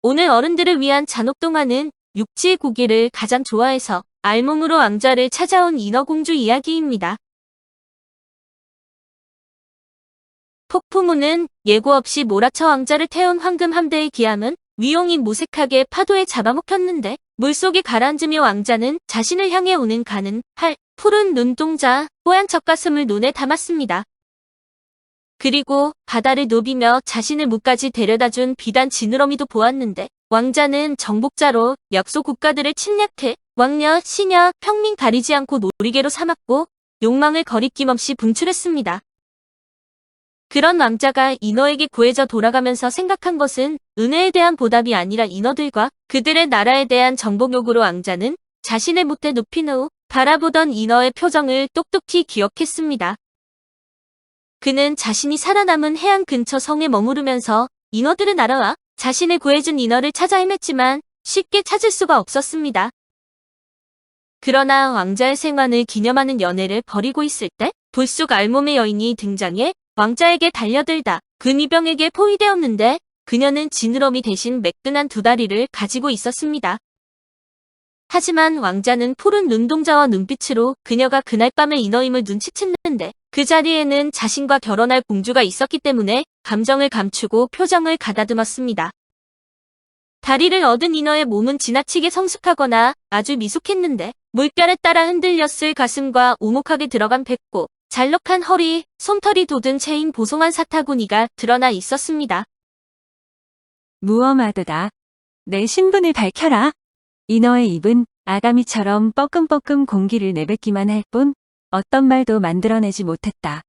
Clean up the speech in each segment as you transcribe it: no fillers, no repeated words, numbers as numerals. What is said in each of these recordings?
오늘 어른들을 위한 잔혹동화는 육지 고기를 가장 좋아해서 알몸으로 왕좌를 찾아온 인어공주 이야기입니다. 폭풍우는 예고 없이 몰아쳐 왕좌를 태운 황금 함대의 기함은 위용이 무색하게 파도에 잡아먹혔는데 물속에 가라앉으며 왕자는 자신을 향해 오는 가는 푸른 눈동자, 뽀얀 젖가슴을 눈에 담았습니다. 그리고 바다를 노비며 자신을 무까지 데려다준 비단 지느러미도 보았는데 왕자는 정복자로 약소 국가들을 침략해 왕녀, 시녀, 평민 가리지 않고 놀이개로 삼았고 욕망을 거리낌없이 분출했습니다. 그런 왕자가 인어에게 구해져 돌아가면서 생각한 것은 은혜에 대한 보답이 아니라 인어들과 그들의 나라에 대한 정복 욕구로 왕자는 자신의 못에 눕힌 후 바라보던 인어의 표정을 똑똑히 기억했습니다. 그는 자신이 살아남은 해안 근처 성에 머무르면서 인어들의 나라와 자신을 구해준 인어를 찾아 헤맸지만 쉽게 찾을 수가 없었습니다. 그러나 왕자의 생환을 기념하는 연회를 벌이고 있을 때 불쑥 알몸의 여인이 등장해 왕자에게 달려들다 근위병에게 포위되었는데 그녀는 지느러미 대신 매끈한 두 다리를 가지고 있었습니다. 하지만 왕자는 푸른 눈동자와 눈빛으로 그녀가 그날 밤의 인어임을 눈치챘는데 그 자리에는 자신과 결혼할 공주가 있었기 때문에 감정을 감추고 표정을 가다듬었습니다. 다리를 얻은 인어의 몸은 지나치게 성숙하거나 아주 미숙했는데 물결에 따라 흔들렸을 가슴과 오목하게 들어간 배꼽, 잘록한 허리, 솜털이 돋은 체인 보송한 사타구니가 드러나 있었습니다. 무엄하도다. 내 신분을 밝혀라. 인어의 입은 아가미처럼 뻐끔뻐끔 공기를 내뱉기만 할 뿐 어떤 말도 만들어내지 못했다.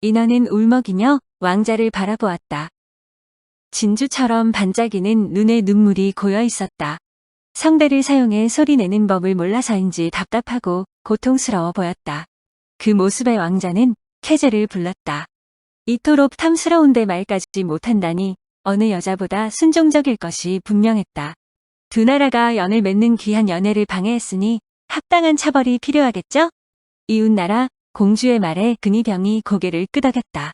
인어는 울먹이며 왕자를 바라보았다. 진주처럼 반짝이는 눈에 눈물이 고여 있었다. 성대를 사용해 소리내는 법을 몰라서인지 답답하고 고통스러워 보였다. 그 모습의 왕자는 캐제를 불렀다. 이토록 탐스러운데 말까지 못한다니 어느 여자보다 순종적일 것이 분명했다. 두 나라가 연을 맺는 귀한 연애를 방해했으니 합당한 처벌이 필요하겠죠? 이웃나라 공주의 말에 근위병이 고개를 끄덕였다.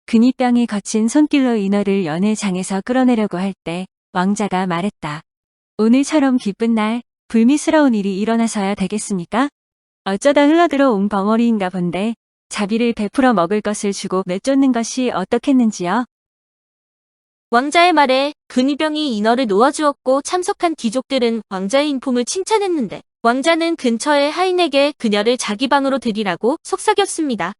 근위병이 거친 손길로 인어를 연회장에서 끌어내려고 할 때 왕자가 말했다. 오늘처럼 기쁜 날 불미스러운 일이 일어나서야 되겠습니까? 어쩌다 흘러들어온 벙어리인가 본데 자비를 베풀어 먹을 것을 주고 내쫓는 것이 어떻겠는지요? 왕자의 말에 근위병이 인어를 놓아주었고 참석한 귀족들은 왕자의 인품을 칭찬했는데 왕자는 근처의 하인에게 그녀를 자기 방으로 들이라고 속삭였습니다.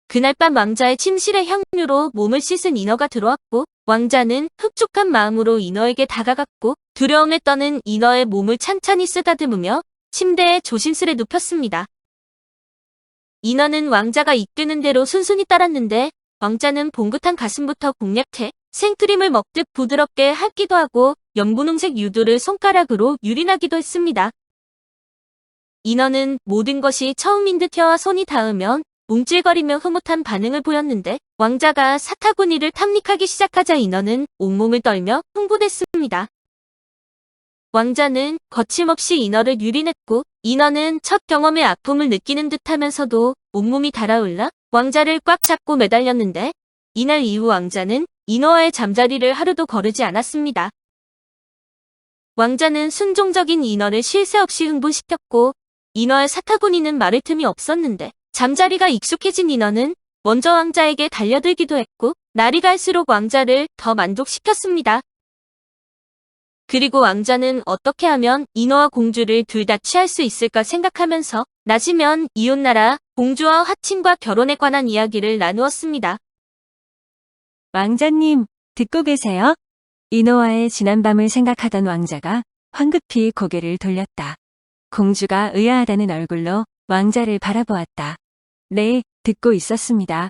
그날 밤 왕자의 침실의 향유로 몸을 씻은 인어가 들어왔고 왕자는 흡족한 마음으로 인어에게 다가갔고 두려움에 떠는 인어의 몸을 찬찬히 쓰다듬으며 침대에 조심스레 눕혔습니다. 인어는 왕자가 이끄는 대로 순순히 따랐는데 왕자는 봉긋한 가슴부터 공략해 생크림을 먹듯 부드럽게 핥기도 하고 연분홍색 유두를 손가락으로 유린하기도 했습니다. 인어는 모든 것이 처음인 듯 혀와 손이 닿으면 움찔거리며 흐뭇한 반응을 보였는데 왕자가 사타구니를 탐닉하기 시작하자 인어는 온몸을 떨며 흥분했습니다. 왕자는 거침없이 인어를 유린했고 인어는 첫 경험의 아픔을 느끼는 듯하면서도 온몸이 달아올라 왕자를 꽉 잡고 매달렸는데 이날 이후 왕자는 인어와의 잠자리를 하루도 거르지 않았습니다. 왕자는 순종적인 인어를 쉴 새 없이 흥분시켰고 인어의 사타구니는 말을 틈이 없었는데 잠자리가 익숙해진 인어는 먼저 왕자에게 달려들기도 했고 날이 갈수록 왕자를 더 만족시켰습니다. 그리고 왕자는 어떻게 하면 인어와 공주를 둘 다 취할 수 있을까 생각하면서 낮이면 이웃나라 공주와 화친과 결혼에 관한 이야기를 나누었습니다. 왕자님, 듣고 계세요? 인어와의 지난밤을 생각하던 왕자가 황급히 고개를 돌렸다. 공주가 의아하다는 얼굴로 왕자를 바라보았다. 네, 듣고 있었습니다.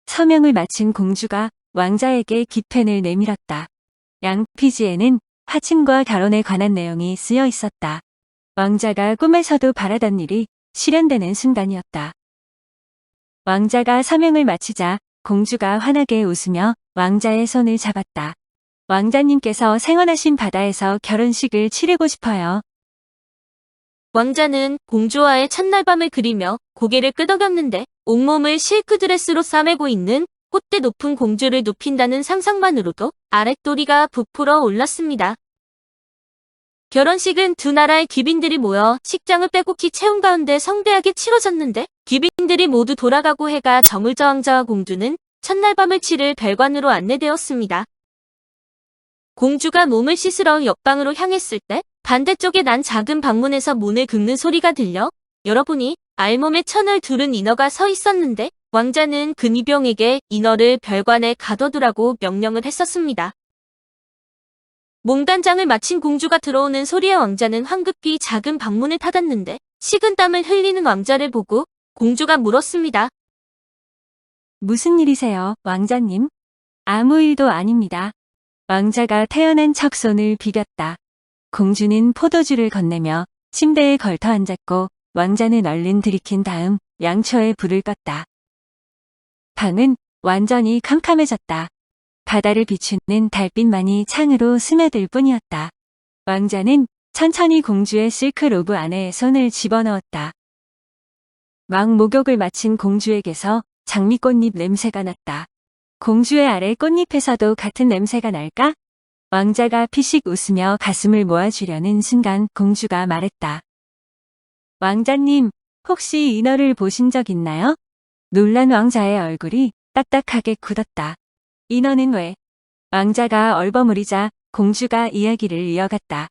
서명을 마친 공주가 왕자에게 기펜을 내밀었다. 양피지에는 화친과 결혼에 관한 내용이 쓰여 있었다. 왕자가 꿈에서도 바라던 일이 실현되는 순간이었다. 왕자가 서명을 마치자 공주가 환하게 웃으며 왕자의 손을 잡았다. 왕자님께서 생원하신 바다에서 결혼식을 치르고 싶어요. 왕자는 공주와의 첫날 밤을 그리며 고개를 끄덕였는데 온몸을 실크 드레스로 싸매고 있는 콧대 높은 공주를 눕힌다는 상상만으로도 아랫도리가 부풀어 올랐습니다. 결혼식은 두 나라의 귀빈들이 모여 식장을 빼곡히 채운 가운데 성대하게 치러졌는데 귀빈들이 모두 돌아가고 해가 저물자 왕자와 공주는 첫날 밤을 치를 별관으로 안내되었습니다. 공주가 몸을 씻으러 옆방으로 향했을 때 반대쪽에 난 작은 방문에서 문을 긁는 소리가 들려 열어보니 알몸에 천을 두른 인어가 서 있었는데 왕자는 근위병에게 인어를 별관에 가둬두라고 명령을 했었습니다. 몸단장을 마친 공주가 들어오는 소리에 왕자는 황급히 작은 방문을 닫았는데 식은땀을 흘리는 왕자를 보고 공주가 물었습니다. 무슨 일이세요, 왕자님? 아무 일도 아닙니다. 왕자가 태어난 척 손을 비볐다. 공주는 포도주를 건네며 침대에 걸터 앉았고 왕자는 얼른 들이킨 다음 양초에 불을 껐다. 방은 완전히 캄캄해졌다. 바다를 비추는 달빛만이 창으로 스며들 뿐이었다. 왕자는 천천히 공주의 실크 로브 안에 손을 집어넣었다. 왕 목욕을 마친 공주에게서 장미꽃잎 냄새가 났다. 공주의 아래 꽃잎에서도 같은 냄새가 날까? 왕자가 피식 웃으며 가슴을 모아주려는 순간 공주가 말했다. 왕자님, 혹시 인어를 보신 적 있나요? 놀란 왕자의 얼굴이 딱딱하게 굳었다. 인어는 왜? 왕자가 얼버무리자 공주가 이야기를 이어갔다.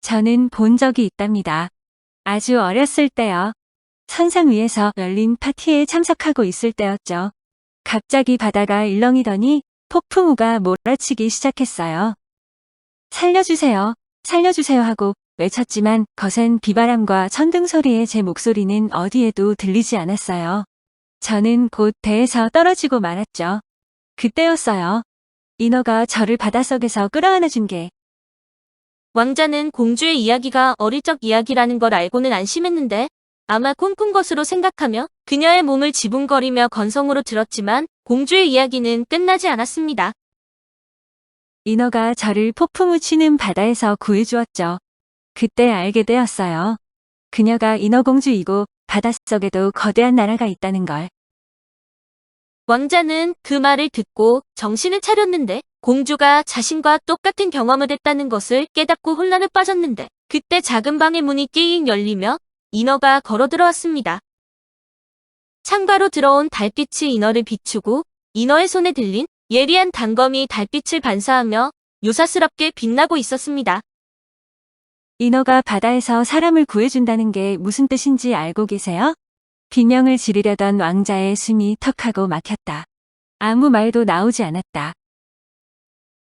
저는 본 적이 있답니다. 아주 어렸을 때요. 선상 위에서 열린 파티에 참석하고 있을 때였죠. 갑자기 바다가 일렁이더니 폭풍우가 몰아치기 시작했어요. 살려주세요, 살려주세요 하고 외쳤지만 거센 비바람과 천둥 소리에 제 목소리는 어디에도 들리지 않았어요. 저는 곧 배에서 떨어지고 말았죠. 그때였어요. 인어가 저를 바닷속에서 끌어안아 준 게. 왕자는 공주의 이야기가 어릴 적 이야기라는 걸 알고는 안심했는데 아마 꿈꾼 것으로 생각하며 그녀의 몸을 지붕거리며 건성으로 들었지만 공주의 이야기는 끝나지 않았습니다. 인어가 저를 폭풍우 치는 바다에서 구해주었죠. 그때 알게 되었어요. 그녀가 인어공주이고 바닷속에도 거대한 나라가 있다는 걸. 왕자는 그 말을 듣고 정신을 차렸는데 공주가 자신과 똑같은 경험을 했다는 것을 깨닫고 혼란에 빠졌는데 그때 작은 방의 문이 끼익 열리며 인어가 걸어 들어왔습니다. 창가로 들어온 달빛이 인어를 비추고 인어의 손에 들린 예리한 단검이 달빛을 반사하며 요사스럽게 빛나고 있었습니다. 인어가 바다에서 사람을 구해준다는 게 무슨 뜻인지 알고 계세요? 비명을 지르려던 왕자의 숨이 턱하고 막혔다. 아무 말도 나오지 않았다.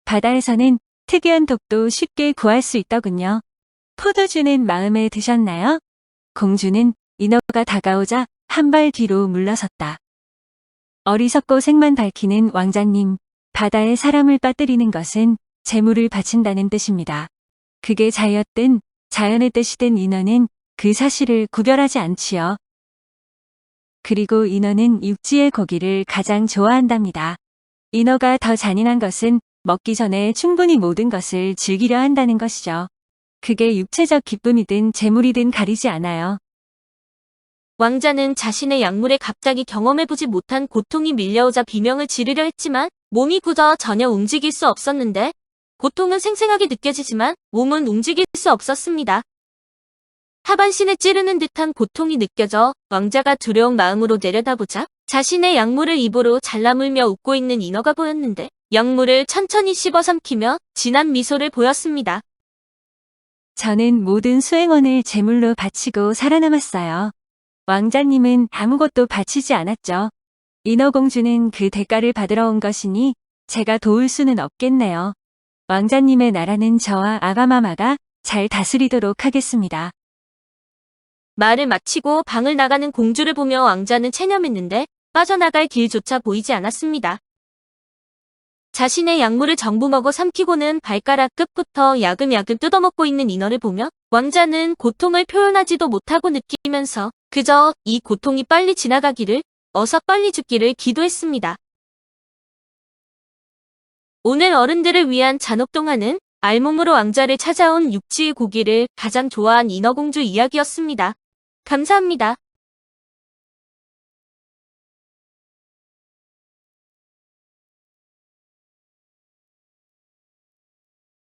바다에서는 특이한 독도 쉽게 구할 수 있더군요. 포도주는 마음에 드셨나요? 공주는 인어가 다가오자 한 발 뒤로 물러섰다. 어리석고 색만 밝히는 왕자님, 바다에 사람을 빠뜨리는 것은 재물을 바친다는 뜻입니다. 그게 자였든 자연의 뜻이든 인어는 그 사실을 구별하지 않지요. 그리고 인어는 육지의 고기를 가장 좋아한답니다. 인어가 더 잔인한 것은 먹기 전에 충분히 모든 것을 즐기려 한다는 것이죠. 그게 육체적 기쁨이든 재물이든 가리지 않아요. 왕자는 자신의 약물에 갑자기 경험해보지 못한 고통이 밀려오자 비명을 지르려 했지만 몸이 굳어 전혀 움직일 수 없었는데 고통은 생생하게 느껴지지만 몸은 움직일 수 없었습니다. 하반신을 찌르는 듯한 고통이 느껴져 왕자가 두려운 마음으로 내려다보자 자신의 약물을 입으로 잘라물며 웃고 있는 인어가 보였는데 약물을 천천히 씹어삼키며 진한 미소를 보였습니다. 저는 모든 수행원을 제물로 바치고 살아남았어요. 왕자님은 아무것도 바치지 않았죠. 인어공주는 그 대가를 받으러 온 것이니 제가 도울 수는 없겠네요. 왕자님의 나라는 저와 아가마마가 잘 다스리도록 하겠습니다. 말을 마치고 방을 나가는 공주를 보며 왕자는 체념했는데 빠져나갈 길조차 보이지 않았습니다. 자신의 약물을 전부 먹어 삼키고는 발가락 끝부터 야금야금 뜯어먹고 있는 인어를 보며 왕자는 고통을 표현하지도 못하고 느끼면서 그저 이 고통이 빨리 지나가기를, 어서 빨리 죽기를 기도했습니다. 오늘 어른들을 위한 잔혹동화는 알몸으로 왕자를 찾아온 육지의 고기를 가장 좋아한 인어공주 이야기였습니다. 감사합니다.